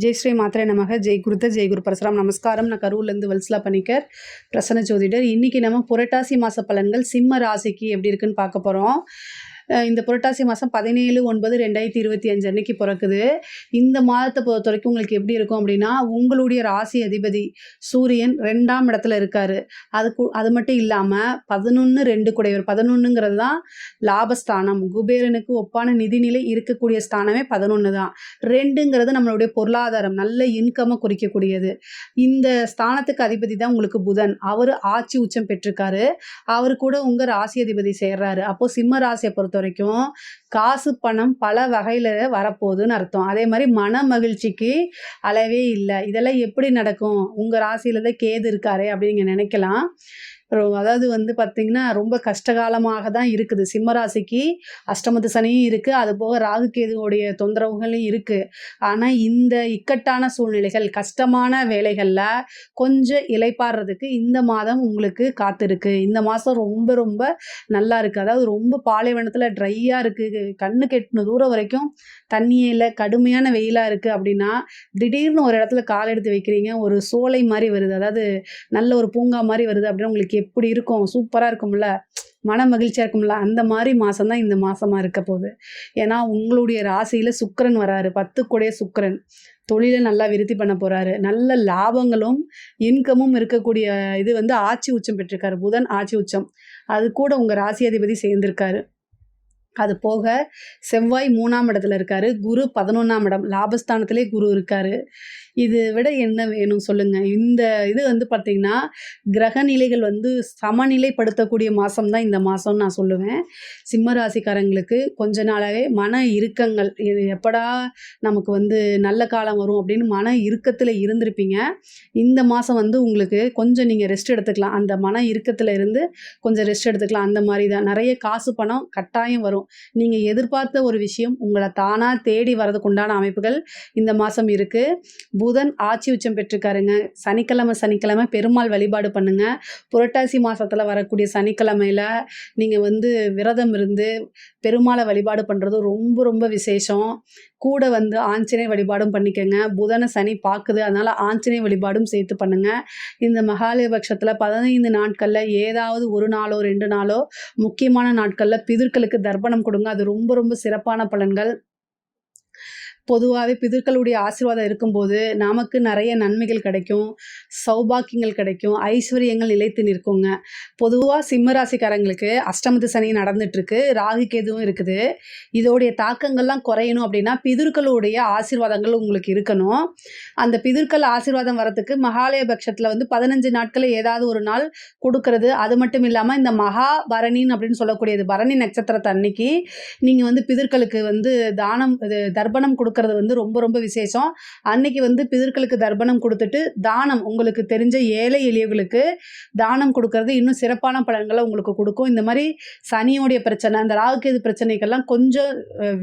ஜெய் ஸ்ரீ மாத்திரை நமக ஜெய் குருத்த ஜெய் குரு பரசுராம் நமஸ்காரம். நான் கரூர்லேருந்து வல்சலா பணிக்கர் பிரசன்ன ஜோதிடர். இன்றைக்கி நம்ம புரட்டாசி மாத பலன்கள் சிம்ம ராசிக்கு எப்படி இருக்குன்னு பார்க்க போகிறோம். இந்த புரட்டாசி மாதம் 17/9/2025 அன்னைக்கு பிறக்குது. இந்த மாதத்தை பொறுத்த வரைக்கும் உங்களுக்கு எப்படி இருக்கும் அப்படின்னா, உங்களுடைய ராசி அதிபதி சூரியன் 2ஆம் இடத்துல இருக்கார். அது மட்டும் இல்லாமல் 11 கூடையவர். 11ங்கிறது தான் லாபஸ்தானம். குபேரனுக்கு ஒப்பான நிதிநிலை இருக்கக்கூடிய ஸ்தானமே 11 தான். 2ங்கிறது நம்மளுடைய பொருளாதாரம், நல்ல இன்கம்மை குறிக்கக்கூடியது. இந்த ஸ்தானத்துக்கு அதிபதி தான் உங்களுக்கு புதன். அவர் ஆட்சி உச்சம் பெற்றிருக்காரு. அவர் கூட உங்கள் ராசி அதிபதி சேர்றாரு. அப்போது சிம்ம ராசியை பொறுத்த வரைக்கும் காசு பணம் பல வகையில் வரப்போகுதுன்னு அர்த்தம். அதே மாதிரி மன மகிழ்ச்சிக்கு அளவே இல்லை. இதெல்லாம் எப்படி நடக்கும்? உங்கள் ராசியில் தான் கேது இருக்காரே அப்படின்னு நீங்கள் நினைக்கலாம். அதாவது பார்த்திங்கன்னா ரொம்ப கஷ்டகாலமாக தான் இருக்குது. சிம்மராசிக்கு அஷ்டமத்து சனியும் இருக்குது, அது போக ராகு கேதுவோடைய தொந்தரவுகளும் இருக்குது. ஆனால் இந்த இக்கட்டான சூழ்நிலைகள், கஷ்டமான வேலைகளில் கொஞ்சம் இளைப்பாடுறதுக்கு இந்த மாதம் உங்களுக்கு காத்திருக்கு. இந்த மாதம் ரொம்ப ரொம்ப நல்லா இருக்குது. அதாவது ரொம்ப பாலைவனத்தில் ட்ரையாக இருக்குது, கண்ணு கெட்டின தூரம் வரைக்கும் தண்ணியே இல்லை, கடுமையான வெயிலாக இருக்குது அப்படின்னா திடீர்னு ஒரு இடத்துல கால் எடுத்து வைக்கிறீங்க, ஒரு சோலை மாதிரி வருது, அதாவது நல்ல ஒரு பூங்கா மாதிரி வருது அப்படின்னா உங்களுக்கு எப்படி இருக்கும்? சூப்பராக இருக்கும்ல, மன மகிழ்ச்சியாக இருக்கும்ல. அந்த மாதிரி மாதம் தான் இந்த மாதமாக இருக்க போகுது. ஏன்னா உங்களுடைய ராசியில் சுக்கிரன் வராரு. 10 கூடைய சுக்கிரன் தொழிலை நல்லா விருத்தி பண்ண போகிறாரு. நல்ல லாபங்களும் இன்கமும் இருக்கக்கூடிய இது ஆட்சி உச்சம் பெற்றிருக்காரு. புதன் ஆட்சி உச்சம், அது கூட உங்கள் ராசி அதிபதி சேர்ந்திருக்காரு. அது போக செவ்வாய் 3ஆம் இடத்துல இருக்கார். குரு 11ஆம் இடம், லாபஸ்தானத்திலே குரு இருக்கார். இது விட என்ன வேணும் சொல்லுங்கள்? இந்த இது பார்த்திங்கன்னா கிரக நிலைகள் சமநிலைப்படுத்தக்கூடிய மாதம் தான் இந்த மாதம்னு நான் சொல்லுவேன். சிம்ம ராசிக்காரங்களுக்கு கொஞ்ச நாளாகவே மன இறுக்கங்கள், இது எப்படா நமக்கு நல்ல காலம் வரும் அப்படின்னு மன இறுக்கத்தில் இருந்திருப்பீங்க. இந்த மாதம் உங்களுக்கு கொஞ்சம் நீங்கள் ரெஸ்ட் எடுத்துக்கலாம். அந்த மன இறுக்கத்தில் இருந்து கொஞ்சம் ரெஸ்ட் எடுத்துக்கலாம். அந்த மாதிரி தான் நிறைய காசு பணம் கட்டாயம் வரும். நீங்கள் எதிர்பார்த்த ஒரு விஷயம் உங்களை தானாக தேடி வரதுக்கு உண்டான அமைப்புகள் இந்த மாதம் இருக்குது. புதன் ஆட்சி உச்சம் பெற்றிருக்காருங்க. சனிக்கிழமை பெருமாள் வழிபாடு பண்ணுங்க. புரட்டாசி மாதத்தில் வரக்கூடிய சனிக்கிழமையில் நீங்கள் விரதம் இருந்து பெருமாளை வழிபாடு பண்ணுறது ரொம்ப ரொம்ப விசேஷம். கூட ஆஞ்சநேய வழிபாடும் பண்ணிக்கங்க. புதனை சனி பார்க்குது, அதனால் ஆஞ்சநேய வழிபாடும் சேர்த்து பண்ணுங்கள். இந்த மகாலய பட்சத்தில் 15 நாட்களில் ஏதாவது ஒரு நாளோ 2 நாளோ முக்கியமான நாட்களில் பிதர்களுக்கு தர்ப்பணம் கொடுங்க. அது ரொம்ப ரொம்ப சிறப்பான பலன்கள். பொதுவாகவே பிதர்களுடைய ஆசீர்வாதம் இருக்கும்போது நமக்கு நிறைய நன்மைகள் கிடைக்கும், சௌபாக்கியங்கள் கிடைக்கும், ஐஸ்வர்யங்கள் நிலைத்து நிற்குங்க. பொதுவாக சிம்மராசிக்காரங்களுக்கு அஷ்டமத்து சனி நடந்துட்டுருக்கு, ராகு கேதுவும் இருக்குது. இதோடைய தாக்கங்கள்லாம் குறையணும் அப்படின்னா பிதர்களுடைய ஆசீர்வாதங்கள் உங்களுக்கு இருக்கணும். அந்த பிதர்கள் ஆசீர்வாதம் வரத்துக்கு மகாலய பட்சத்தில் 15 நாட்களில் ஏதாவது ஒரு நாள் கொடுக்கறது. அது மட்டும் இல்லாமல் இந்த மகா பரணின்னு அப்படின்னு சொல்லக்கூடியது, பரணி நட்சத்திரத்தை அன்னைக்கு நீங்கள் பிதர்களுக்கு தானம் தர்ப்பணம் கொடுக்க ரொம்ப ரொம்ப விசேஷம். அன்னைக்கு பிதர்களுக்கு தர்ப்பணம் கொடுத்துட்டு தானம், உங்களுக்கு தெரிஞ்ச ஏழை எளியவர்களுக்கு தானம் கொடுக்கறது இன்னும் சிறப்பான பலன்களை உங்களுக்கு கொடுக்கும். இந்த மாதிரி சனியோடைய பிரச்சனை, அந்த ராகுகேது பிரச்சனைக்கெல்லாம் கொஞ்சம்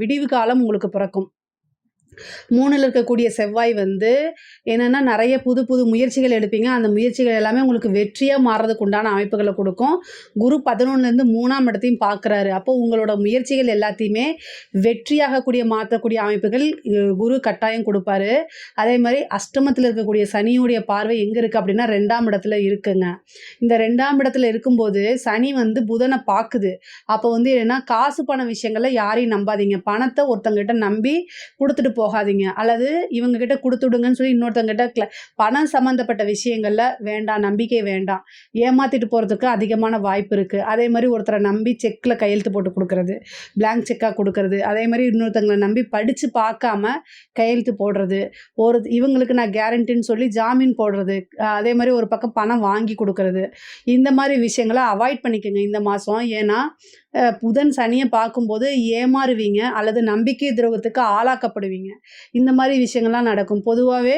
விடிவு காலம் உங்களுக்கு பிறக்கும். 3ல் இருக்கக்கூடிய செவ்வாய் என்னென்னா நிறைய புது புது முயற்சிகள் எடுப்பீங்க. அந்த முயற்சிகள் எல்லாமே உங்களுக்கு வெற்றியாக மாறுறதுக்கு உண்டான அமைப்புகளை கொடுக்கும். குரு 11லேருந்து 3ஆம் இடத்தையும் பார்க்குறாரு. அப்போது உங்களோட முயற்சிகள் எல்லாத்தையுமே வெற்றியாகக்கூடிய மாற்றக்கூடிய அமைப்புகள் குரு கட்டாயம் கொடுப்பாரு. அதே மாதிரி அஷ்டமத்தில் இருக்கக்கூடிய சனியுடைய பார்வை எங்கே இருக்குது அப்படின்னா 2ஆம் இடத்துல இருக்குங்க. இந்த 2ஆம் இடத்துல இருக்கும்போது சனி புதனை பார்க்குது. அப்போ என்னன்னா காசு பண விஷயங்களில் யாரையும் நம்பாதீங்க. பணத்தை ஒருத்தங்கிட்ட நம்பி கொடுத்துட்டு போகாதீங்க, அல்லது இவங்க கிட்ட கொடுத்துடுங்கன்னு சொல்லி இன்னொருத்தங்கிட்ட பணம் சம்மந்தப்பட்ட விஷயங்கள்ல வேண்டாம், நம்பிக்கை வேண்டாம். ஏமாத்திட்டு போகிறதுக்கு அதிகமான வாய்ப்பு இருக்குது. அதே மாதிரி ஒருத்தரை நம்பி செக்கில் கையெழுத்து போட்டு கொடுக்கறது, பிளாங்க் செக்காக கொடுக்கறது, அதே மாதிரி இன்னொருத்தங்களை நம்பி படித்து பார்க்காம கையெழுத்து போடுறது, இவங்களுக்கு நான் கேரண்டின்னு சொல்லி ஜாமீன் போடுறது, அதே மாதிரி ஒரு பக்கம் பணம் வாங்கி கொடுக்கறது, இந்த மாதிரி விஷயங்களை அவாய்ட் பண்ணிக்கோங்க இந்த மாதம். ஏன்னா புதன் சனியை பார்க்கும்போது ஏமாறுவீங்க அல்லது நம்பிக்கை துரோகத்துக்கு ஆளாக்கப்படுவீங்க. இந்த மாதிரி விஷயங்கள்லாம் நடக்கும். பொதுவாகவே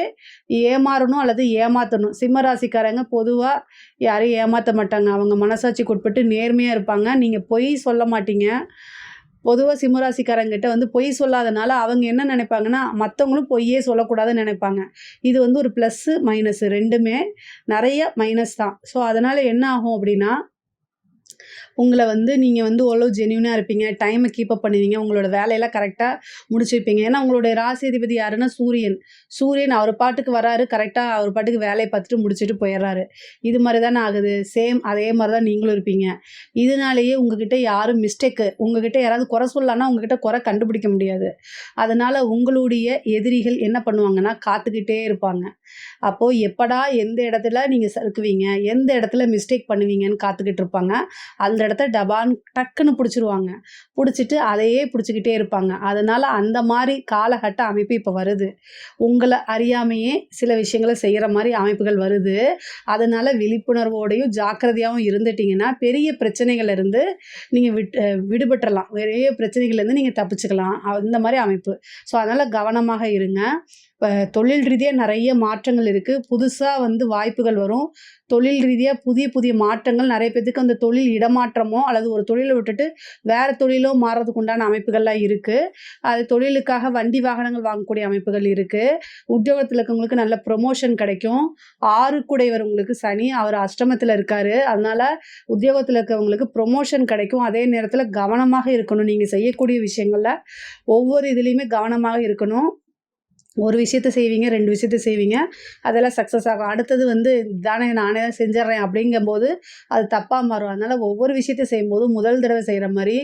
ஏமாறணும் அல்லது ஏமாற்றணும். சிம்மராசிக்காரங்க பொதுவாக யாரையும் ஏமாற்ற மாட்டாங்க. அவங்க மனசாட்சிக்கு உட்பட்டு நேர்மையாக இருப்பாங்க. நீங்கள் பொய் சொல்ல மாட்டீங்க. பொதுவாக சிம்மராசிக்காரங்கிட்ட பொய் சொல்லாதனால அவங்க என்ன நினைப்பாங்கன்னா மற்றவங்களும் பொய்யே சொல்லக்கூடாதுன்னு நினைப்பாங்க. இது ஒரு ப்ளஸ்ஸு மைனஸு ரெண்டுமே நிறைய மைனஸ் தான். ஸோ அதனால் என்ன ஆகும் அப்படின்னா உங்கள வந்து நீங்க வந்து ஓரளவு ஜென்யூனா இருப்பீங்க. டைம கீப் அப் பண்ணுவீங்க. உங்களோட வேலையெல்லாம் கரெக்ட்டா முடிச்சு வைப்பீங்க. ஏன்னா, உங்களுடைய ராசி அதிபதி யாருன்னா சூரியன். சூரியன் அவர் பாட்டுக்கு வராரு. கரெக்ட்டா அவர் பாட்டுக்கு வேலைய பார்த்துட்டு முடிச்சுட்டு போயிர்றாரு. இது மாரி தானே ஆகுது. சேம் அதே மாரி தான் நீங்களும் இருப்பீங்க. இதனாலேயே உங்ககிட்ட யாரும் உங்ககிட்ட யாராவது குறை சொல்லலான்னா, உங்ககிட்ட குறை கண்டுபிடிக்க முடியாது. அதனால உங்களுடைய எதிரிகள் என்ன பண்ணுவாங்கன்னா, காத்துக்கிட்டே இருப்பாங்க. அப்போ எப்படா எந்த இடத்துல நீங்க சறுக்குவீங்க, எந்த இடத்துல மிஸ்டேக் பண்ணுவீங்கன்னு காத்துக்கிட்டு இருப்பாங்க. அந்த இடத்த டக்குன்னு புடிச்சுருவாங்க. புடிச்சுட்டு அதையே புடிச்சுக்கிட்டே இருப்பாங்க. அதனால அந்த மாரி காலகட்ட அமைப்பு இப்ப வருது. உங்கள அறியாமயே சில விஷயங்கள செய்யற மாரி அமைப்புகள் வருது. அதனால விழிப்புணர்வோடையும், ஜாக்கிரதையாவும் இருந்துட்டீங்கன்னா, பெரிய பிரச்சனைகள்ல இருந்து நீங்க விடுபட்டுறலாம். பெரிய பிரச்சனைகள்லேருந்து நீங்க தப்பிச்சுக்கலாம். அந்த மாரி அமைப்பு. ஸோ, அதனால கவனமாக இருங்க. இப்ப தொழில் ரீதியா நெறைய மாற்றங்கள் இருக்கு. புதுசா வந்து வாய்ப்புகள் வரும். தொழில் ரீதியா புதிய புதிய மாற்றங்கள் நெறைய பேத்துக்கு அந்த தொழில் இடமாற்றமோ, அல்லது ஒரு தொழில விட்டுட்டு வேற தொழிலோ மாறுறதுக்கு உண்டான அமைப்புகள்லாம் இருக்கு. அது தொழிலுக்காக வண்டி, வாகனங்கள் வாங்கக்கூடிய அமைப்புகள் இருக்கு. உத்தியோகத்துல இருக்கவங்களுக்கு நல்ல ப்ரமோஷன் கிடைக்கும். 6 கூடையவர் உங்களுக்கு சனி, அவர் அஷ்டமத்துல இருக்காரு. அதனால உத்தியோகத்துல இருக்கவங்களுக்கு ப்ரமோஷன் கிடைக்கும். அதே நேரத்துல கவனமாக இருக்கணும். நீங்க செய்யக்கூடிய விஷயங்கள்ல ஒவ்வொரு இதுலயுமே கவனமாக இருக்கணும். ஒரு விஷயத்த செய்வீங்க, 2 விஷயத்த செய்வீங்க. அதெல்லாம் சக்சஸ் ஆகும். அடுத்தது வந்து நானே தான் செஞ்சர்றேன் அப்படிங்கும்போது, அது தப்பா மாறும். அதனால ஒவ்வொரு விஷயத்த செய்யும்போது முதல் தடவ செய்ற மாரி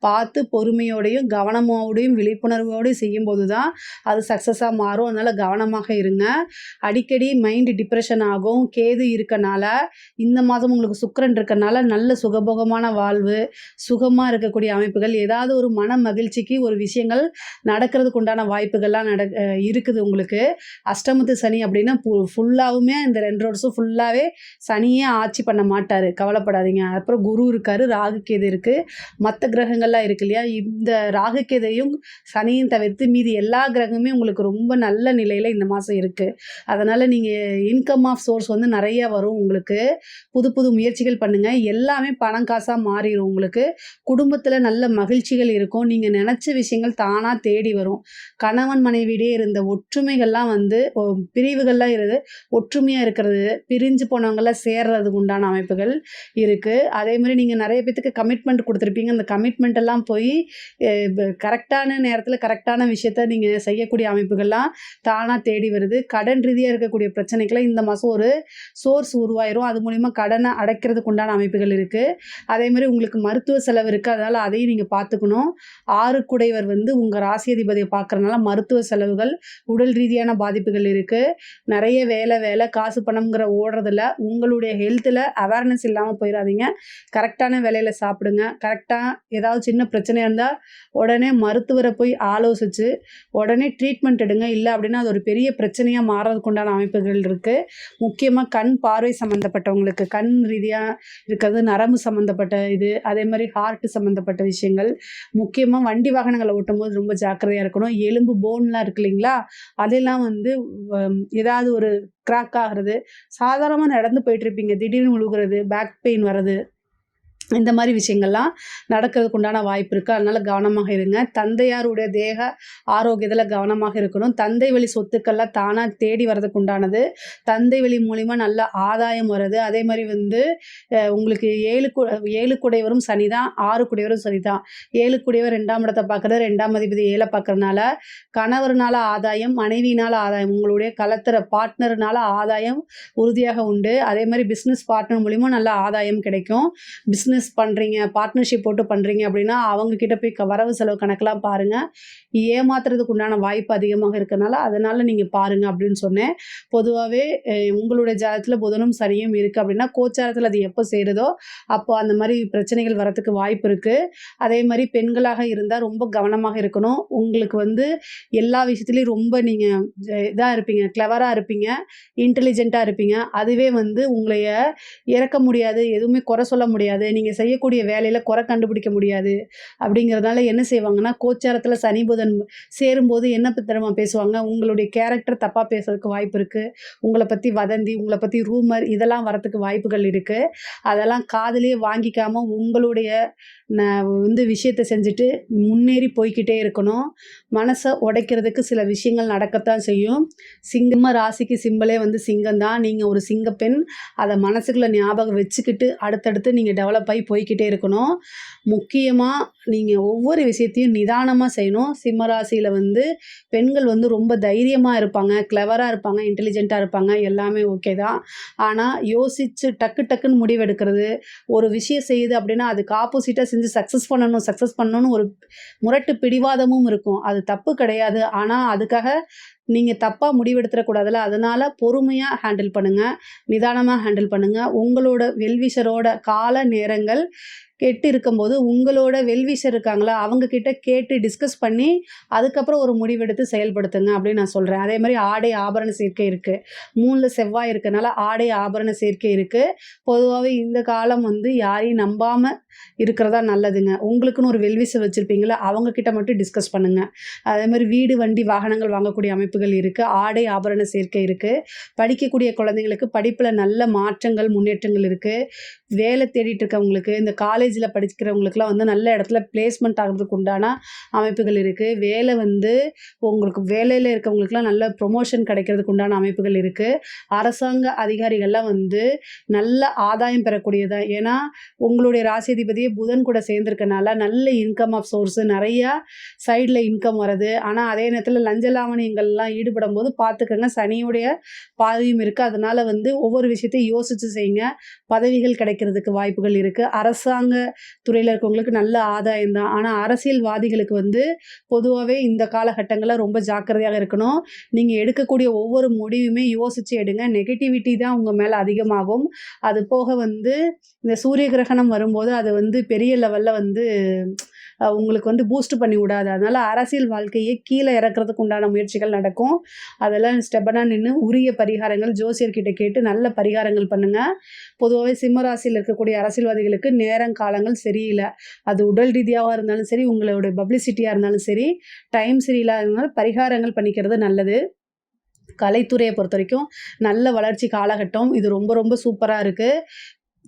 பார்த்து பொறுமையோடையும், கவனமோடையும், விழிப்புணர்வோடையும் செய்யும்போது தான் அது சக்சஸா மாறும். அதனால கவனமாக இருங்க. அடிக்கடி மைண்ட் டிப்ரஷன் ஆகும். கேது இருக்கனால, இந்த மாதம் உங்களுக்கு சுக்கிரன் இருக்கனால நல்ல சுகபோகமான வாழ்வு, சுகமா இருக்கக்கூடிய அமைப்புகள், ஏதாவது ஒரு மன மகிழ்ச்சிக்கு ஒரு விஷயங்கள் நடக்கிறதுக்கு உண்டான வாய்ப்புகள்லாம் இருக்குது உங்களுக்கு. அஷ்டமத்து சனி அப்படின்னா ஃபுல்லாவுமே இந்த 2 வருஷம் ஃபுல்லாவே சனியே ஆட்சி பண்ண மாட்டாரு. கவலைப்படாதீங்க. அப்புறம் குரு இருக்காரு, ராகு கேது இருக்கு. மத்த கிரகங்கள்லாம் இருக்கு இல்லையா? இந்த ராகு கேதையும் சனியும் தவிர்த்து மீதி எல்லா கிரகமுமே உங்களுக்கு ரொம்ப நல்ல நிலையில இந்த மாசம் இருக்கு. அதனால நீங்க இன்கம் ஆஃப் சோர்ஸ் வந்து நெறைய வரும் உங்களுக்கு. புது புது முயற்சிகள் பண்ணுங்க. எல்லாமே பணம் காசா மாறிரும் உங்களுக்கு. குடும்பத்துல நல்ல மகிழ்ச்சிகள் இருக்கும். நீங்க நெனச்ச விஷயங்கள் தானா தேடி வரும். கணவன் மனைவியிடையே இருந்த ஒற்றுமைகள்லாம் வந்து பிரிவுகள்லாம் ஒற்றுமையா இருக்கிறது, பிரிஞ்சு போனவங்கலாம் சேர்றதுக்கு உண்டான அமைப்புகள் இருக்கு. அதேமாரி நீங்க நெறைய பேத்துக்கு கமிட்மெண்ட் குடுத்துருப்பீங்க. அந்த கமிட்மெண்ட் எல்லாம் போய் கரெக்டான நேரத்துல கரெக்டான விஷயத்த நீங்க செய்யக்கூடிய அமைப்புகள்லாம் தானா தேடி வருது. கடன் ரீதியா இருக்கக்கூடிய பிரச்சனைக்கெல்லாம் இந்த மாசம் ஒரு சோர்ஸ் உருவாயிரும். அது மூலியமா கடன அடைக்கிறதுக்கு உண்டான அமைப்புகள் இருக்கு. அதேமாரி உங்களுக்கு மருத்துவ செலவு இருக்கு. அதனால அதையும் நீங்க பார்த்துக்கணும். 6 குடையவர் வந்து உங்க ராசி அதிபதிய பார்க்கறனால மருத்துவ செலவுகள், உடல் ரீதியான பாதிப்புகள் இருக்கு. நெறைய வேலை, காசு பணம்ங்கிற ஓடுறதுல உங்களுடைய ஹெல்த்ல அவேர்னஸ் இல்லாம போயிறாதீங்க. கரெக்டான வேலையில சாப்பிடுங்க. கரெக்ட்டா ஏதாவது சின்ன பிரச்சனையா இருந்தா, உடனே மருத்துவர போய் ஆலோசிச்சு, உடனே ட்ரீட்மெண்ட் எடுங்க. இல்ல அப்படின்னா, அது ஒரு பெரிய பிரச்சனையா மாறுறதுக்கு உண்டான அமைப்புகள் இருக்கு. முக்கியமா கண் பார்வை சம்மந்தப்பட்டவங்களுக்கு, கண் ரீதியா இருக்கிறது, நரம்பு சம்மந்தப்பட்ட இது, அதேமாரி ஹார்ட் சம்மந்தப்பட்ட விஷயங்கள். முக்கியமா வண்டி வாகனங்கள ஓட்டும்போது ரொம்ப ஜாக்கிரதையா இருக்கணும். எலும்பு போன்லாம் இருக்கு இல்லைங்களா? அதெல்லாம் வந்து ஏதாவது ஒரு கிராக் ஆகுறது, சாதாரணமா நடந்து போயிட்டுருப்பீங்க. திடீர்னு விழுகுறது, பேக் பெயின் வர்றது, இந்த மாரி விஷயங்கள்லாம் நடக்கிறதுக்கு உண்டான வாய்ப்பு இருக்கு. அதனால கவனமாக இருங்க. தந்தையாருடைய தேக ஆரோக்கியத்துல கவனமாக இருக்கணும். தந்தை வழி சொத்துக்கள்லாம் தானா தேடி வரதுக்கு உண்டானது. தந்தை வழி மூலியமா நல்ல ஆதாயம் வருது. அதே மாரி வந்து உங்களுக்கு 7 குடையவரும் சனி தான், 6 குடையவரும் சனி தான். 7 குடையவர் 2ஆம் இடத்த பார்க்குறாரு. 2ஆம் அதிபதி 7 பார்க்கறனால, கணவர்னால ஆதாயம், மனைவியினால ஆதாயம், உங்களுடைய பார்ட்னர்னால ஆதாயம் உறுதியாக உண்டு. அதே மாரி பிசினஸ் பார்ட்னர் மூலியமா நல்ல ஆதாயம் கிடைக்கும். பிசினஸ் பண்றீங்க, பார்ட்னர்ஷிப் போட்டு பண்றீங்க அப்படின்னா, அவங்க கிட்ட போய் வரவு செலவு கணக்கெல்லாம் பாருங்க. ஏமாத்துறதுக்கு உண்டான வாய்ப்பு அதிகமாக இருக்கனால, அதனால நீங்க பாருங்க அப்படின்னு சொன்னேன். பொதுவாவே உங்களுடைய ஜாதகத்துல புதனும் சனியும் இருக்கு அப்படின்னா, கோச்சாரத்துல அது எப்போ சேருதோ, அப்போ அந்த மாரி பிரச்சனைகள் வரதுக்கு வாய்ப்பு இருக்கு. அதே மாரி பெண்களாக இருந்தா ரொம்ப கவனமாக இருக்கணும். உங்களுக்கு வந்து எல்லா விஷயத்துலயும் ரொம்ப நீங்க இதா இருப்பீங்க, கிளவரா இருப்பீங்க, இன்டெலிஜென்ட்டா இருப்பீங்க. அதுவே வந்து உங்களைய இறக்க முடியாது, எதுவுமே குறை சொல்ல முடியாது. நீங்க செய்யக்கூடிய வேலையில குறை கண்டுபிடிக்க முடியாது. அப்படிங்கிறதுனால என்ன செய்வாங்கன்னா, கோச்சாரத்துல சனி, புதன் சேரும்போது என்ன தெரியுமா பேசுவாங்க? உங்களுடைய கேரக்டர் தப்பா பேசுறதுக்கு வாய்ப்பு இருக்கு. உங்கள பத்தி வதந்தி, உங்கள பத்தி ரூமர் இதெல்லாம் வரதுக்கு வாய்ப்புகள் இருக்கு. அதெல்லாம் காதுலயே வாங்கிக்காம உங்களுடைய வந்து விஷயத்த செஞ்சுட்டு முன்னேறி போய்க்கிட்டே இருக்கணும். மனச உடைக்கிறதுக்கு சில விஷயங்கள் நடக்கத்தான் செய்யும். சிம்ம ராசிக்கு சிம்பலே வந்து சிங்கம் தான். நீங்க ஒரு சிங்கப்பெண். அத மனசுக்குள்ள ஞாபகம் வச்சுக்கிட்டு அடுத்தடுத்து நீங்க டெவலப் ஆகி ஆகி போய்க்கிட்டே இருக்கணும். முக்கியமா நீங்க ஒவ்வொரு விஷயத்தையும் நிதானமா செய்யணும். சிம்ம ராசியில வந்து பெண்கள் வந்து ரொம்ப தைரியமா இருப்பாங்க, கிளவரா இருப்பாங்க, இன்டெலிஜென்ட்டா இருப்பாங்க. எல்லாமே ஓகே தான். ஆனா யோசிச்சு டக்கு டக்குன்னு முடிவெடுக்கிறது, ஒரு விஷயம் செய்யுது அப்படின்னா அதுக்கு ஆப்போசிட்டா செஞ்சு சக்சஸ் பண்ணணும்னு ஒரு முரட்டு பிடிவாதமும் இருக்கும். அது தப்பு கிடையாது. ஆனா அதுக்காக நீங்க தப்பா முடிவெடுத்துறக்கூடாதுல்ல. அதனால பொறுமையா ஹேண்டில் பண்ணுங்க. நிதானமா ஹேண்டில் பண்ணுங்க. உங்களோட வெல்விஷரோட கால நேரங்கள் கெட்டு இருக்கும்போது, உங்களோட வெல்விஷர் இருக்காங்களா, அவங்க கிட்ட கேட்டு டிஸ்கஸ் பண்ணி, அதுக்கப்புறம் ஒரு முடிவெடுத்து செயல்படுத்துங்க அப்படின்னு நான் சொல்றேன். அதேமாரி ஆடை ஆபரண சேர்க்கை இருக்கு. 3ல செவ்வாய் இருக்கனால ஆடை ஆபரண சேர்க்கை இருக்கு. பொதுவாவே இந்த காலம் வந்து யாரையும் நம்பாம இருக்கிறதா நல்லதுங்க. உங்களுக்குன்னு ஒரு வெல்விஷர் வச்சிருப்பீங்கல்ல, அவங்க கிட்ட மட்டும் டிஸ்கஸ் பண்ணுங்க. அதேமாரி வீடு, வண்டி, வாகனங்கள் வாங்கக்கூடிய அமைப்புகள் இருக்கு. ஆடை ஆபரண சேர்க்கை இருக்கு. படிக்கக்கூடிய குழந்தைங்களுக்கு படிப்புல நல்ல மாற்றங்கள், முன்னேற்றங்கள் இருக்கு. வேலை தேடிட்டு இருக்கவங்களுக்கு, இந்த காலேஜ்ல படிக்கிறவங்களுக்குலாம் வந்து நல்ல இடத்துல பிளேஸ்மெண்ட் ஆகுறதுக்கு உண்டான அமைப்புகள் இருக்கு. வேலை வந்து உங்களுக்கு வேலையில இருக்கவங்களுக்குலாம் நல்ல ப்ரொமோஷன் கிடைக்கிறதுக்கு உண்டான அமைப்புகள் இருக்கு. அரசாங்க அதிகாரிகள்லாம் வந்து நல்ல ஆதாயம் பெறக்கூடியதா. ஏன்னா, உங்களுடைய ராசிதிபதியே புதன் கூட சேர்ந்திருக்கனால நல்ல இன்கம் ஆஃப் சோர்ஸ் நெறையா சைட்ல இன்கம் வருது. ஆனா, அதே நேரத்தில லஞ்ச லாவணியங்கள்லாம் ஈடுபடும்போது பார்த்துக்கங்க. சனியுடைய பார்வையும் இருக்கு. அதனால வந்து ஒவ்வொரு விஷயத்தையும் யோசிச்சு செய்யுங்க. பதவிகள் கிடைக்கிறதுக்கு வாய்ப்புகள் இருக்கு. அரசாங்க துறையில இருக்கவங்களுக்கு நல்ல ஆதாயம் தான். ஆனா, அரசியல்வாதிகளுக்கு வந்து பொதுவாவே இந்த காலகட்டங்கள்ல ரொம்ப ஜாக்கிரதையாக இருக்கணும். நீங்க எடுக்கக்கூடிய ஒவ்வொரு முடிவுமே யோசிச்சு எடுங்க. நெகட்டிவிட்டி தான் உங்க மேல அதிகமாகும். அது போக வந்து இந்த சூரிய கிரகணம் வரும்போது அது வந்து பெரிய லெவல்ல வந்து உங்களுக்கு வந்து பூஸ்ட் பண்ணி விடாது. அதனால அரசியல் வாழ்க்கையே கீழ இறக்குறதுக்கு உண்டான முயற்சிகள் நடக்கும். அதெல்லாம் ஸ்டெப்பனா நின்னு உரிய பரிகாரங்கள் ஜோசியர்கிட்ட கேட்டு நல்ல பரிகாரங்கள் பண்ணுங்க. பொதுவாவே சிம்ம ராசியில இருக்கக்கூடிய அரசியல்வாதிகளுக்கு நேரம், காலங்கள் சரியில்ல. அது உடல் ரீதியாவா இருந்தாலும் சரி, உங்களோட பப்ளிசிட்டியா இருந்தாலும் சரி, டைம் சரியில்லாததுனால பரிகாரங்கள் பண்ணிக்கிறது நல்லது. கலைத்துறைய பொறுத்தவரைக்கும் நல்ல வளர்ச்சி காலகட்டம். இது ரொம்ப ரொம்ப சூப்பரா இருக்கு.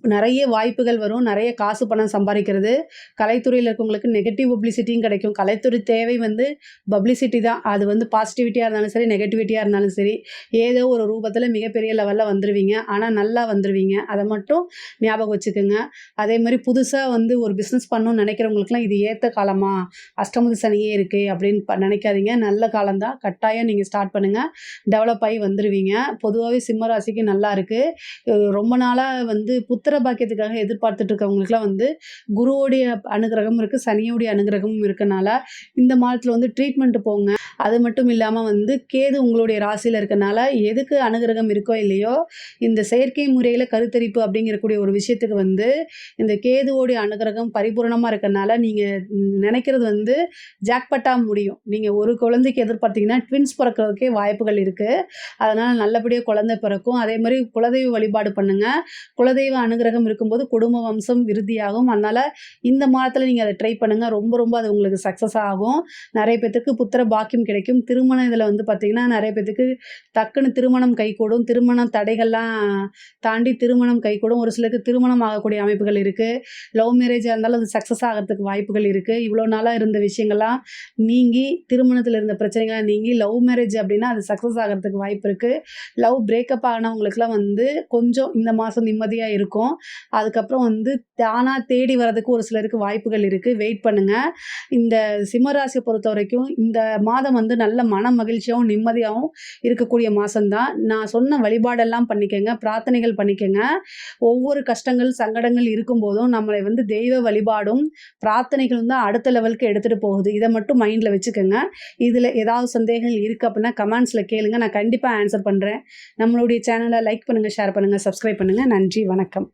நெறைய வாய்ப்புகள் வரும். நெறைய காசு பணம் சம்பாரிக்கிறது. கலைத்துறையில இருக்கவங்களுக்கு நெகட்டிவ் பப்ளிசிட்டியும் கிடைக்கும். கலைத்துறை தேவை வந்து பப்ளிசிட்டி தான். அது வந்து பாசிட்டிவிட்டியா இருந்தாலும் சரி, நெகட்டிவிட்டியா இருந்தாலும் சரி, ஏதோ ஒரு ரூபத்தில மிகப்பெரிய லெவல்ல வந்துருவீங்க. ஆனா நல்லா வந்துருவீங்க. அத மட்டும் ஞாபகம் வச்சுக்கங்க. அதேமாரி புதுசா வந்து ஒரு பிஸ்னஸ் பண்ணணும்னு நெனைக்கிறவங்களுக்குலாம் இது ஏத்த காலமா? அஷ்டமத்து சனியே இருக்கே அப்படின்னு நெனைக்காதீங்க. நல்ல காலம் தான். கட்டாயம் நீங்க ஸ்டார்ட் பண்ணுங்க. டெவலப் ஆயி வந்துருவீங்க. பொதுவாவே சிம்ம ராசிக்கு நல்லா இருக்கு. ரொம்ப நாளா வந்து புத்திர பாக்கியத்துக்காக எதிர்பார்த்துட்டு இருக்கவங்களுக்குலாம் வந்து குருவோடைய அனுகிரகம் இருக்கு, சனியோடைய அனுகிரகமும் இருக்கனால இந்த மாதத்துல வந்து ட்ரீட்மெண்ட் போங்க. அது மட்டும் இல்லாம வந்து கேது உங்களுடைய ராசியில இருக்கனால எதுக்கு அனுகிரகம் இருக்கோ இல்லையோ, இந்த செயற்கை முறையில கருத்தரிப்பு அப்படிங்கிறக்கூடிய ஒரு விஷயத்துக்கு வந்து இந்த கேதுவோடைய அனுகிரகம் பரிபூரணமா இருக்கனால நீங்க நினைக்கிறது வந்து ஜாக்பாட்டா முடியும். நீங்க ஒரு குழந்தைக்கு எதிர்பார்த்தீங்கன்னா ட்வின்ஸ் பிறக்கிறதுக்கே வாய்ப்புகள் இருக்கு. அதனால நல்லபடியா குழந்தை பிறக்கும். அதே மாரி குலதெய்வ வழிபாடு பண்ணுங்க. குலதெய்வ அனுகிரகம் இருக்கும்போது குடும்ப வம்சம் விருத்தியாகும். அதனால இந்த மாதத்துல நீங்க அத ட்ரை பண்ணுங்க. ரொம்ப ரொம்ப அது உங்களுக்கு சக்சஸ் ஆகும். நெறைய பேத்துக்கு புத்திர பாக்கியம் கிடைக்கும். திருமணம் இதில வந்து பார்த்தீங்கன்னா, நெறைய பேத்துக்கு டக்குனு திருமணம் கைகூடும். திருமண தடைகள்லாம் தாண்டி திருமணம் கைகூடும். ஒரு சிலருக்கு திருமணம் ஆகக்கூடிய அமைப்புகள் இருக்கு. லவ் மேரேஜா இருந்தாலும் அது சக்சஸ் ஆகறதுக்கு வாய்ப்புகள் இருக்கு. இவ்வளோ நாளா இருந்த விஷயங்கள்லாம் நீங்கி, திருமணத்தில இருந்த பிரச்சனைகள்லாம் நீங்கி, லவ் மேரேஜ் அப்படின்னா அது சக்சஸ் ஆகறதுக்கு வாய்ப்பு இருக்கு. லவ் பிரேக்கப் ஆனவங்களுக்குலாம் வந்து கொஞ்சம் இந்த மாசம் நிம்மதியா இருக்கும். அதுக்கப்புறம் வந்து தானா தேடி வரதுக்கு ஒரு சிலருக்கு வாய்ப்புகள் இருக்கு. வெயிட் பண்ணுங்க. இந்த சிம்ம ராசிய பொறுத்தவரைக்கும் இந்த மாதம் வந்து நல்ல மன மகிழ்ச்சியாவும், நிம்மதியாவும் இருக்கக்கூடிய மாசம் தான். நான் சொன்ன வழிபாடெல்லாம் பண்ணிக்கங்க. பிரார்த்தனைகள் பண்ணிக்கங்க. ஒவ்வொரு கஷ்டங்கள், சங்கடங்கள் இருக்கும்போதும் நம்மளை வந்து தெய்வ வழிபாடும், பிரார்த்தனைகளும் தான் அடுத்த லெவலுக்கு எடுத்துட்டு போகுது. இத மட்டும் மைண்ட்ல வச்சுக்கங்க. இதுல ஏதாவது சந்தேகங்கள் இருக்கு அப்படின்னா கமெண்ட்ஸ்ல கேளுங்க. நான் கண்டிப்பா ஆன்சர் பண்றேன். நம்மளுடைய சேனல லைக் பண்ணுங்க, ஷேர் பண்ணுங்க, சப்ஸ்கிரைப் பண்ணுங்க. நன்றி, வணக்கம்.